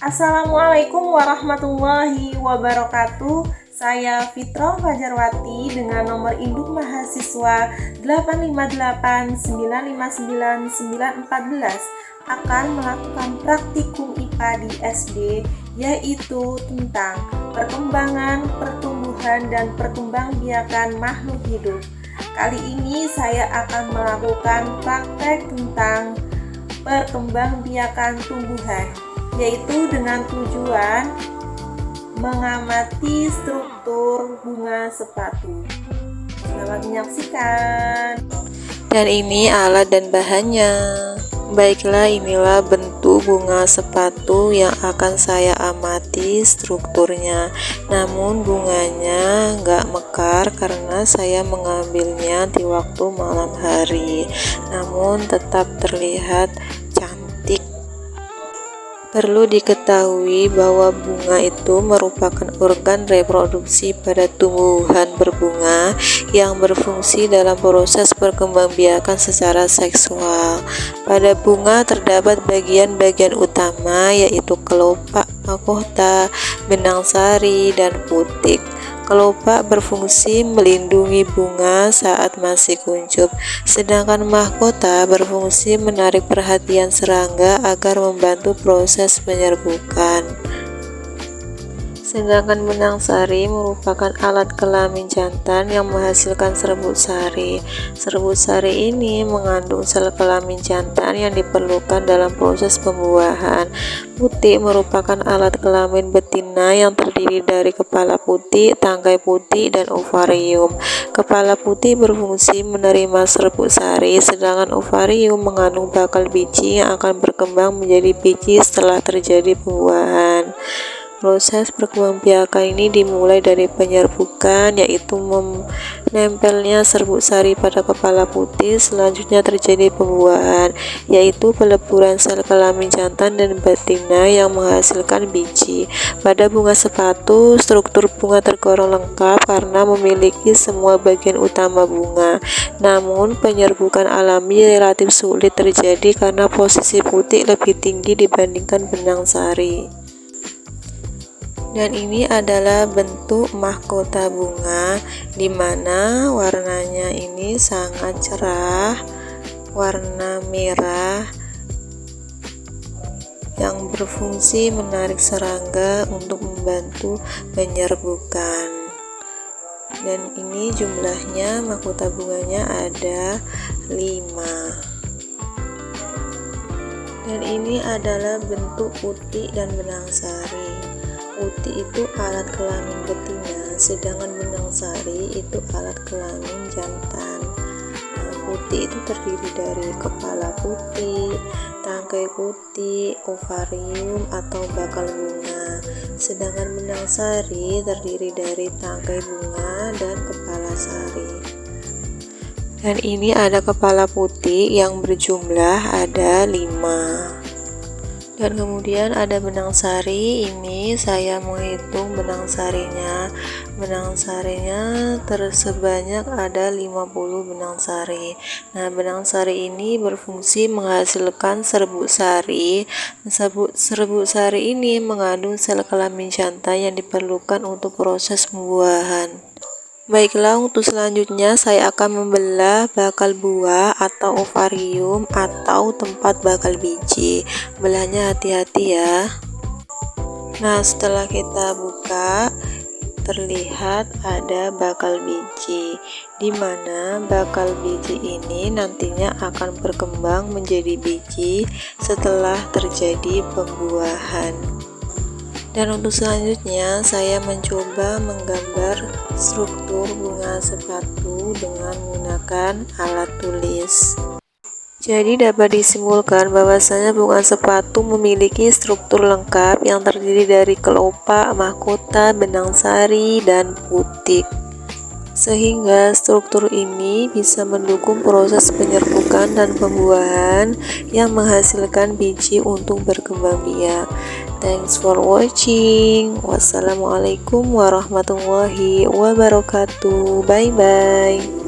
Assalamualaikum warahmatullahi wabarakatuh. Saya Fitroh Fajarwati dengan nomor induk mahasiswa 858959914 akan melakukan praktikum IPA di SD, yaitu tentang perkembangan, pertumbuhan, dan perkembangbiakan makhluk hidup. Kali ini saya akan melakukan praktek tentang perkembangbiakan tumbuhan, yaitu dengan tujuan mengamati struktur bunga sepatu. Selamat menyaksikan. Dan ini alat dan bahannya. Baiklah, inilah bentuk bunga sepatu yang akan saya amati strukturnya. Namun bunganya nggak mekar karena saya mengambilnya di waktu malam hari. Namun tetap terlihat cantik. Perlu diketahui bahwa bunga itu merupakan organ reproduksi pada tumbuhan berbunga yang berfungsi dalam proses perkembangbiakan secara seksual. Pada bunga terdapat bagian-bagian utama, yaitu kelopak, mahkota, benang sari, dan putik. Kelopak berfungsi melindungi bunga saat masih kuncup, sedangkan mahkota berfungsi menarik perhatian serangga agar membantu proses penyerbukan. Sedangkan benang sari merupakan alat kelamin jantan yang menghasilkan serbuk sari. Serbuk sari ini mengandung sel kelamin jantan yang diperlukan dalam proses pembuahan. Putik merupakan alat kelamin betina yang terdiri dari kepala putik, tangkai putik, dan ovarium. Kepala putik berfungsi menerima serbuk sari, sedangkan ovarium mengandung bakal biji yang akan berkembang menjadi biji setelah terjadi pembuahan. Proses perkembangbiakan ini dimulai dari penyerbukan, yaitu menempelnya serbuk sari pada kepala putik. Selanjutnya terjadi pembuahan, yaitu peleburan sel kelamin jantan dan betina yang menghasilkan biji. Pada bunga sepatu, struktur bunga tergolong lengkap karena memiliki semua bagian utama bunga. Namun, penyerbukan alami relatif sulit terjadi karena posisi putik lebih tinggi dibandingkan benang sari. Dan ini adalah bentuk mahkota bunga, di mana warnanya ini sangat cerah, warna merah yang berfungsi menarik serangga untuk membantu penyerbukan. Dan ini jumlahnya, mahkota bunganya ada 5. Dan ini adalah bentuk putik dan benang sari. Putik itu alat kelamin betina, sedangkan benang sari itu alat kelamin jantan. Putik itu terdiri dari kepala putik, tangkai putik, ovarium atau bakal bunga, sedangkan benang sari terdiri dari tangkai bunga dan kepala sari. Dan ini ada kepala putik yang berjumlah ada 5. Dan kemudian ada benang sari. Ini saya menghitung benang sarinya. Benang sarinya tersebanyak ada 50 benang sari. Nah, benang sari ini berfungsi menghasilkan serbuk sari. Serbuk sari ini mengandung sel kelamin jantan yang diperlukan untuk proses pembuahan. Baiklah, untuk selanjutnya saya akan membelah bakal buah atau ovarium atau tempat bakal biji. Belahnya hati-hati ya. Nah, setelah kita buka, terlihat ada bakal biji, di mana bakal biji ini nantinya akan berkembang menjadi biji setelah terjadi pembuahan. Dan untuk selanjutnya saya mencoba menggambar struktur bunga sepatu dengan menggunakan alat tulis. Jadi dapat disimpulkan bahwasanya bunga sepatu memiliki struktur lengkap yang terdiri dari kelopak, mahkota, benang sari, dan putik. Sehingga struktur ini bisa mendukung proses penyerbukan dan pembuahan yang menghasilkan biji untuk berkembang biak. Thanks for watching. Wassalamualaikum warahmatullahi wabarakatuh. Bye bye.